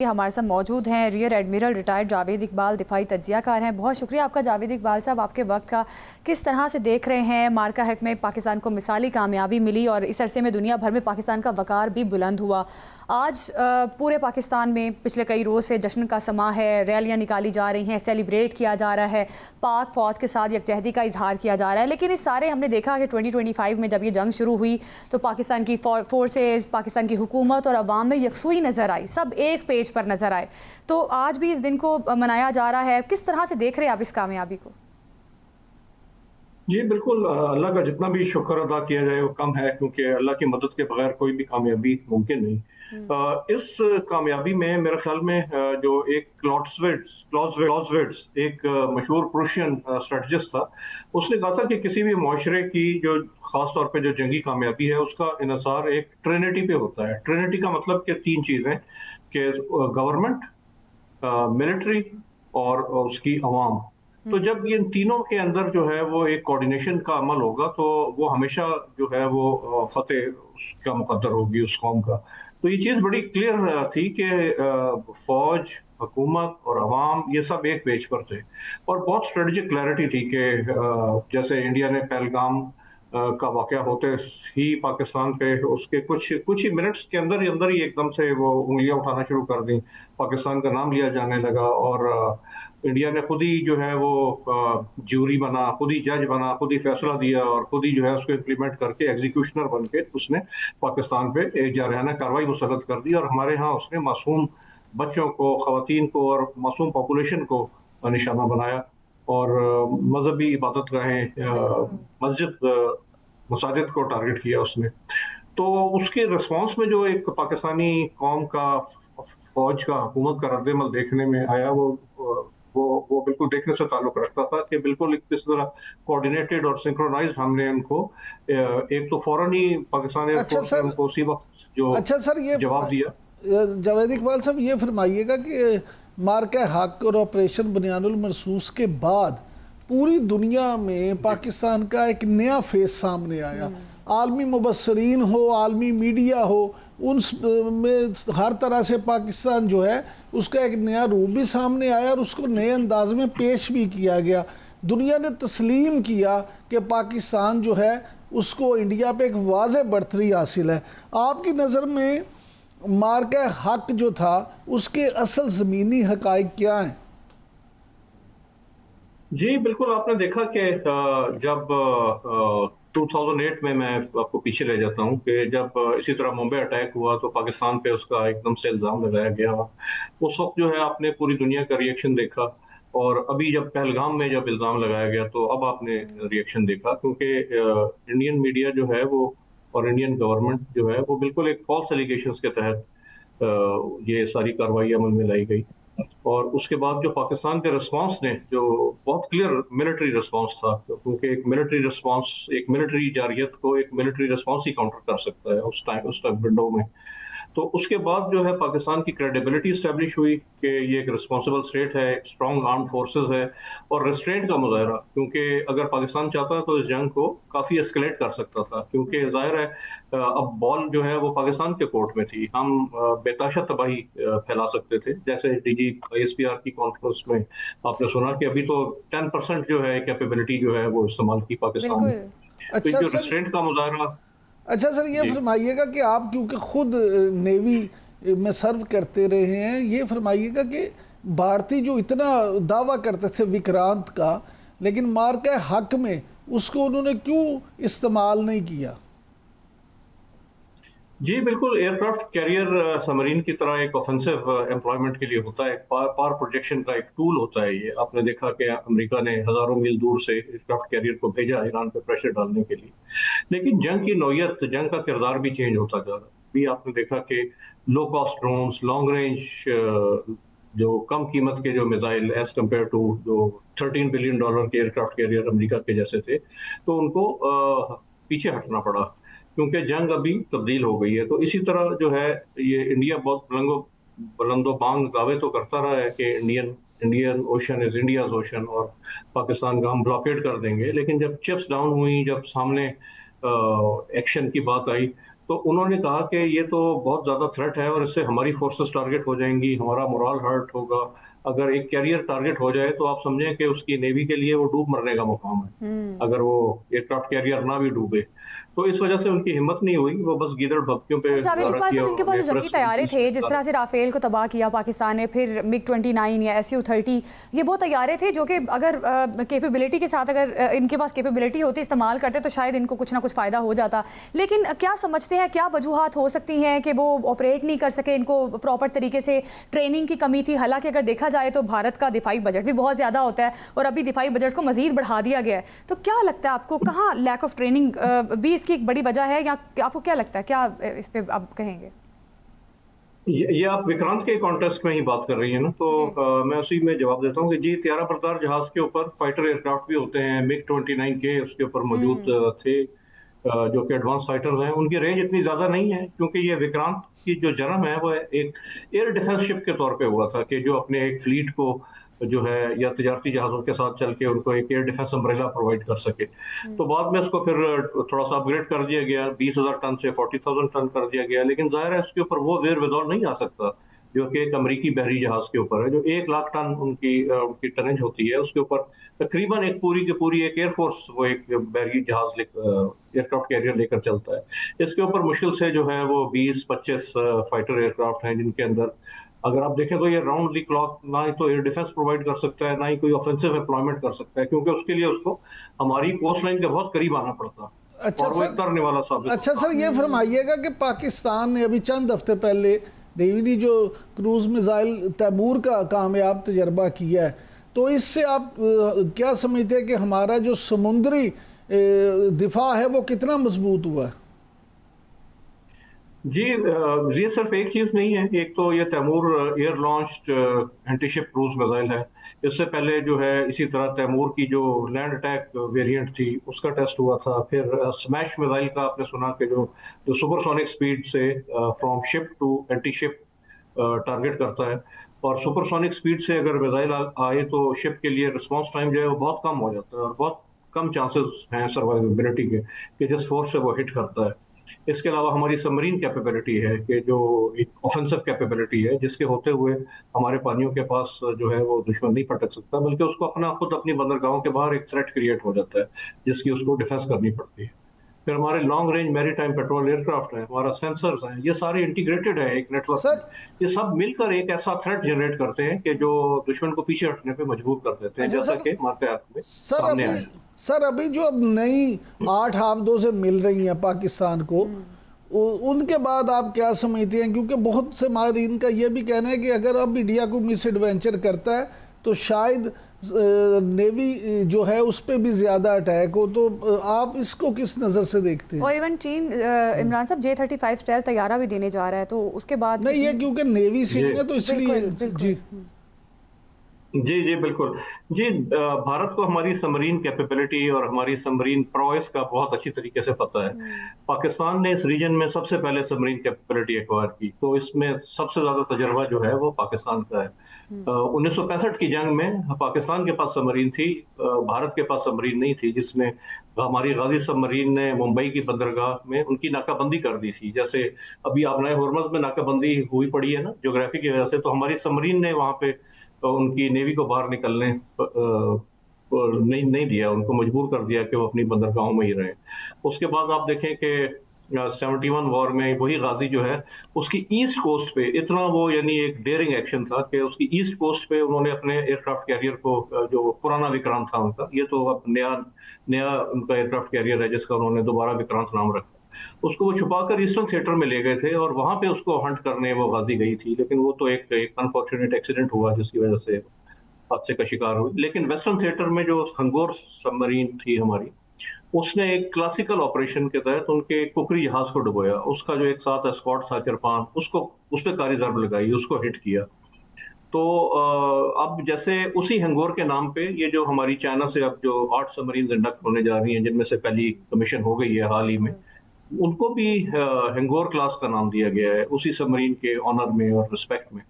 हमारे साथ मौजूद हैं rear admiral retired Javed Iqbal, दिफाई तज्जियाकार हैं। बहुत शुक्रिया आपका जावेद इकबाल साहब, आपके वक्त का। किस तरह से देख रहे हैं मार्का हक में पाकिस्तान को मिसाली कामयाबी मिली और इस अरसे में दुनिया भर में पाकिस्तान का वक़ार भी बुलंद हुआ। आज पूरे पाकिस्तान में पिछले कई रोज़ से जश्न का समा है, रैलियाँ निकाली जा रही हैं, सेलिब्रेट किया जा रहा है, पाक फ़ौज के साथ यकजहती का इजहार किया जा रहा है। लेकिन इस सारे हमने देखा कि 2025 में जब ये जंग शुरू हुई तो पाकिस्तान की फोर्सेस, पाकिस्तान की हुकूमत और अवाम में यकसुई नज़र आई, सब एक पेज पर नज़र आए। तो आज भी इस दिन को मनाया जा रहा है, किस तरह से देख रहे हैं आप इस कामयाबी को? जी, बिल्कुल। अल्लाह का जितना भी शुक्र अदा किया जाए वो कम है, क्योंकि अल्लाह की मदद के बगैर कोई भी कामयाबी मुमकिन नहीं। इस कामयाबी में मेरे ख्याल में जो एक क्लॉज़विट्ज़ एक मशहूर प्रूशियन स्ट्रैटेजिस्ट था, उसने कहा था कि किसी भी मुआशरे की जो ख़ास तौर पे जो जंगी कामयाबी है, उसका इन्हिसार एक ट्रिनिटी पे होता है। ट्रिनिटी का मतलब कि 3 चीज़ें, कि गवर्नमेंट, मिलिट्री और उसकी अवाम। तो जब ये इन तीनों के अंदर जो है वो एक कोऑर्डिनेशन का अमल होगा, तो वो हमेशा जो है वो फतेह उसका मुकद्दर होगी उस कौम का। तो ये चीज़ बड़ी क्लियर थी कि फौज, हुकूमत और अवाम ये सब एक पेज पर थे, और बहुत स्ट्रेटेजिक क्लैरिटी थी कि जैसे इंडिया ने पहलगाम का वाक़या होते ही पाकिस्तान पे उसके कुछ कुछ ही मिनट्स के अंदर ही एकदम से वो उँगलियाँ उठाना शुरू कर दी, पाकिस्तान का नाम लिया जाने लगा, और इंडिया ने खुद ही जो है वो ज्यूरी बना, खुद ही जज बना, खुद ही फैसला दिया, और खुद ही जो है उसको इम्प्लीमेंट करके एग्जीक्यूशनर बन के उसने पाकिस्तान पे एक जारहाना कार्रवाई मुसल्लत कर दी, और हमारे यहाँ उसने मासूम बच्चों को, ख़वातीन को और मासूम पॉपुलेशन को निशाना बनाया, और मजहबी इबादत गाहें, मसाजिद को टारगेट किया उसने। तो उसके रिस्पॉन्स में जो एक पाकिस्तानी कौम का, फौज का, हुकूमत का रद्द-ए-अमल देखने में आया, वो बिल्कुल देखने से ताल्लुक रखता था कि बिल्कुल किस तरह कोऑर्डिनेटेड और सिंक्रोनाइज्ड हमने उनको एक तो फौरन ही पाकिस्तान अच्छा एयरफोर्स ने सर उनको उसी वक्त जो अच्छा सर, ये जवाब दिया। जावेद इकबाल साहब, ये फरमाइएगा कि मार्का हक और ऑपरेशन बुनियानुल मरसूस के बाद पूरी दुनिया में पाकिस्तान का एक नया फेस सामने आया। आलमी मुबस्सरीन हो, आलमी मीडिया हो, उन में हर तरह से पाकिस्तान जो है उसका एक नया रूप भी सामने आया और उसको नए अंदाज में पेश भी किया गया। दुनिया ने तस्लीम किया कि पाकिस्तान जो है उसको इंडिया पे एक वाज़ेह बढ़तरी हासिल है। आपकी नज़र में मार्का हक जो था उसके असल ज़मीनी हक़ाइक़ क्या हैं? जी, बिल्कुल। आपने देखा कि जब 2008 में, मैं आपको पीछे ले जाता हूँ, कि जब इसी तरह मुंबई अटैक हुआ तो पाकिस्तान पे उसका एकदम से इल्ज़ाम लगाया गया। उस वक्त जो है आपने पूरी दुनिया का रिएक्शन देखा, और अभी जब पहलगाम में जब इल्ज़ाम लगाया गया तो अब आपने रिएक्शन देखा, क्योंकि इंडियन मीडिया जो है वो और इंडियन गवर्नमेंट जो है वो बिल्कुल एक फॉल्स एलिगेशंस के तहत ये सारी कार्रवाई अमल में लाई गई। और उसके बाद जो पाकिस्तान के रिस्पांस ने, जो बहुत क्लियर मिलिट्री रिस्पांस था, क्योंकि एक मिलिट्री रिस्पांस, एक मिलिट्री जारहियत को एक मिलिट्री रिस्पांस ही काउंटर कर सकता है उस टाइम विंडो में। तो उसके बाद जो है पाकिस्तान की क्रेडिबिलिटी स्टैब्लिश हुई कि ये एक रिस्पॉन्सिबल स्टेट है, एक स्ट्रॉन्ग आर्म फोर्सेस है, और रेस्ट्रेंट का मुजाहरा, क्योंकि अगर पाकिस्तान चाहता तो इस जंग को काफ़ी एस्केलेट कर सकता था, क्योंकि जाहिर है अब बॉल जो है वो पाकिस्तान के कोर्ट में थी। हम बेताशा तबाही फैला सकते थे, जैसे डीजी ISPR की कॉन्फ्रेंस में आपने सुना कि अभी तो 10% जो है कैपेबिलिटी जो है वो इस्तेमाल की पाकिस्तान ने। बिल्कुल। तो अच्छा जो सर रेस्ट्रेंट का मुजाहरा। अच्छा सर, ये जी। फरमाइएगा कि आप क्योंकि खुद नेवी में सर्व करते रहे हैं, ये फरमाइएगा कि भारतीय जो इतना दावा करते थे विक्रांत का, लेकिन मार्का हक में उसको उन्होंने क्यों इस्तेमाल नहीं किया? जी, बिल्कुल। एयरक्राफ्ट कैरियर सबमरीन की तरह एक ऑफेंसिव एम्प्लॉयमेंट के लिए होता है, एक पावर प्रोजेक्शन का एक टूल होता है ये। आपने देखा कि अमेरिका ने हज़ारों मील दूर से एयरक्राफ्ट कैरियर को भेजा ईरान पे प्रेशर डालने के लिए। लेकिन जंग की नौयत, जंग का किरदार भी चेंज होता जा रहा है। अभी आपने देखा कि low cost drones, long range, जो कम कीमत के जो मिसाइल, एज कम्पेयर टू जो $13 बिलियन के एयरक्राफ्ट कैरियर अमेरिका के जैसे थे, तो उनको पीछे हटना पड़ा, क्योंकि जंग अभी तब्दील हो गई है। तो इसी तरह जो है ये इंडिया बहुत बुलंदो बांग दावे तो करता रहा है कि Indian Indian ocean is India's ocean, और पाकिस्तान का हम ब्लॉकेड कर देंगे। लेकिन जब चिप्स डाउन हुई, जब सामने एक्शन की बात आई, तो उन्होंने कहा कि ये तो बहुत ज़्यादा थ्रेट है और इससे हमारी फोर्सेस टारगेट हो जाएंगी, हमारा मोरल हर्ट होगा। अगर एक कैरियर टारगेट हो जाए तो आप समझें कि उसकी नेवी के लिए वो डूब मरने का मुकाम है, अगर वो एयरक्राफ्ट कैरियर ना भी डूबे। तो इस वजह से उनकी हिम्मत नहीं हुई, वो बस गीदड़ भभकियों पे अच्छा, जावेद इकबाल रखी साहब, और इनके पास उन्होंने जो जंगी प्रेस तैयारे थे, कॉन्फ्रेंस जिस तरह से राफेल को तबाह किया पाकिस्तान ने, फिर MiG-29 या Su-30, ये वो तैयारे थे जो कि अगर कैपेबिलिटी के साथ अगर इनके पास कैपेबिलिटी होती, इस्तेमाल करते तो शायद इनको कुछ ना कुछ फ़ायदा हो जाता। लेकिन क्या समझते हैं, क्या वजूहात हो सकती हैं कि वो ऑपरेट नहीं कर सके, इनको प्रॉपर तरीके से ट्रेनिंग की कमी थी? हालांकि अगर देखा जाए तो भारत का दिफाई बजट भी बहुत ज़्यादा होता है और अभी दिफाई बजट को मज़ीद बढ़ा दिया गया है। तो क्या लगता है आपको, कहाँ लैक ऑफ ट्रेनिंग भी इसकी एक बड़ी वजह है, या आपको क्या लगता है, क्या इस पे आप कहेंगे? ये आप विक्रांत के कॉन्टेस्ट में ही बात कर रही है ना, तो मैं उसी में जवाब देता हूँ कि जी, 13 बरदार जहाज के ऊपर फाइटर एयरक्राफ्ट भी होते हैं, MiG-29 के उसके ऊपर मौजूद थे, जो कि एडवांस फाइटर्स हैं। उनकी रेंज इतनी ज़्यादा नहीं है क्योंकि ये विक्रांत की जो जन्म है वो एक एयर डिफेंस शिप के तौर पे हुआ था, कि जो अपने एक फ्लीट को जो है या तजारती जहाज़ों के साथ चल के उनको एक एयर डिफेंस अम्ब्रेला प्रोवाइड कर सके। तो बाद में उसको फिर थोड़ा सा अपग्रेड कर दिया गया, 20,000 टन से 40,000 टन कर दिया गया, लेकिन जाहिर है उसके ऊपर वो वेर विदौर नहीं आ सकता जो कि एक अमरीकी बहरी जहाज के ऊपर है, जो 1 लाख टन उनकी टनेज होती है। उसके ऊपर तकरीबन एक पूरी की पूरी एक एयरफोर्स वो एक बहरी जहाज एयरक्राफ्ट कैरियर लेकर चलता है। इसके ऊपर मुश्किल से जो है वो 20-25 फाइटर एयरक्राफ्ट हैं, जिनके अंदर अगर आप देखें तो ये राउंड द क्लॉक ना ही तो एयर डिफेंस प्रोवाइड कर सकता है, ना ही कोई ऑफेंसिव एम्प्लॉयमेंट कर सकता है, क्योंकि उसके लिए उसको हमारी कोस्ट लाइन के बहुत करीब आना पड़ता है अच्छा और वो एक सर, तरने वाला साबित अच्छा होता सर, ये फरमाइएगा कि पाकिस्तान ने अभी चंद हफ्ते पहले नेवी ने जो क्रूज मिसाइल तैमूर का कामयाब तजर्बा किया है, तो इससे आप क्या समझते हैं कि हमारा जो समुद्री दिफा है वो कितना मजबूत हुआ है? जी, ये सिर्फ एक चीज नहीं है। एक तो ये Taimur air launched anti ship cruise missile है। इससे पहले जो है इसी तरह तैमूर की जो लैंड अटैक वेरिएंट थी उसका टेस्ट हुआ था। फिर स्मैश मिसाइल का आपने सुना कि जो जो सुपरसोनिक स्पीड से from ship to anti ship target करता है, और सुपरसोनिक स्पीड से अगर मिसाइल आए तो शिप के लिए रिस्पॉन्स टाइम जो है वो बहुत कम हो जाता है और बहुत कम चांसेस हैं सर्वाइवेबिलिटी के कि जिस फोर्स से वो हिट करता है। इसके अलावा हमारी सबमरीन कैपेबिलिटी है कि जो एक ऑफेंसिव कैपेबिलिटी है, जिसके होते हुए हमारे पानियों के पास जो है वो दुश्मन नहीं पटक सकता, बल्कि उसको अपना खुद अपनी बंदरगाहों के बाहर एक थ्रेट क्रिएट हो जाता है जिसकी उसको डिफेंस करनी पड़ती है। फिर हमारे long range maritime petrol aircraft है, हमारा सेंसर्स हैं, ये सारे इंटीग्रेटेड है एक नेटवर्क में। सर ये सब मिलकर एक ऐसा थ्रेट जनरेट करते हैं कि जो दुश्मन को पीछे हटने पे मजबूर कर देते हैं, अच्छा जैसा सर, कि वाकयात में सर सामने अभी आया। सर अभी जो अब नई 8 आपदों से मिल रही हैं पाकिस्तान को, उनके बाद आप क्या समझते हैं? क्योंकि बहुत से माहिरीन का ये भी कहना है कि अगर अब इंडिया को मिस एडवेंचर करता है तो शायद नेवी जो है उस पर भी ज्यादा अटैक हो। तो आप इसको किस नज़र से देखते हैं? और इवन चीन, इमरान साहब, J-35 स्टेल्थ तैयारा भी देने जा रहा है, तो उसके बाद नहीं, ये क्योंकि नेवी से है ना, तो इसलिए बिल्कुल बिल्कुल। जी जी जी बिल्कुल। जी, भारत को हमारी सबमरीन कैपेबिलिटी और हमारी सबमरीन प्रोएस का बहुत अच्छी तरीके से पता है। पाकिस्तान ने इस रीजन में सबसे पहले सबमरीन कैपेबिलिटी एक्वायर की, तो इसमें सबसे ज्यादा तजर्बा जो है वो पाकिस्तान का है। 1965 की जंग में पाकिस्तान के पास सबमरीन थी, भारत के पास सबमरीन नहीं थी, जिसमें हमारी गाजी सबमरीन ने मुंबई की बंदरगाह में उनकी नाकाबंदी कर दी थी। जैसे अभी आपने होर्मज में नाकाबंदी हुई पड़ी है ना ज्योग्राफी की वजह से, तो हमारी सबमरीन ने वहां पे तो उनकी नेवी को बाहर निकलने नहीं दिया, उनको मजबूर कर दिया कि वो अपनी बंदरगाहों में ही रहें। उसके बाद आप देखें कि 71 वॉर में वही गाजी जो है उसकी ईस्ट कोस्ट पे इतना वो यानी एक डेयरिंग एक्शन था कि उसकी ईस्ट कोस्ट पे उन्होंने अपने एयरक्राफ्ट कैरियर को, जो पुराना विक्रांत था उनका, ये तो अब नया नया उनका एयरक्राफ्ट कैरियर है जिसका उन्होंने दोबारा विक्रांत नाम रखा, उसको वो छुपाकर ईस्टर्न थिएटर में ले गए थे और वहां पे उसको हंट करने वो गाजी गई थी। लेकिन वो तो एक अनफॉर्चुनेट एक्सीडेंट हुआ जिसकी वजह से हादसे का शिकार हुई। लेकिन वेस्टर्न थिएटर में जो हंगोर सबमरीन थी हमारी, उसने एक क्लासिकल ऑपरेशन के तहत उनके कुकरी जहाज को डुबोया, उसका जो एक साथ एस्कॉर्ट था किरपान, उसको उस पर कारी जर्ब लगाई, उसको हिट किया। तो अब जैसे उसी हंगोर के नाम पे ये जो हमारी चाइना से अब जो 8 सबमरीन इंडक्ट होने जा रही हैं, जिनमें से पहली कमीशन हो गई है हाल ही में, उनको भी हेंगोर क्लास का नाम दिया गया है उसी सबमरीन के ऑनर में और रिस्पेक्ट में।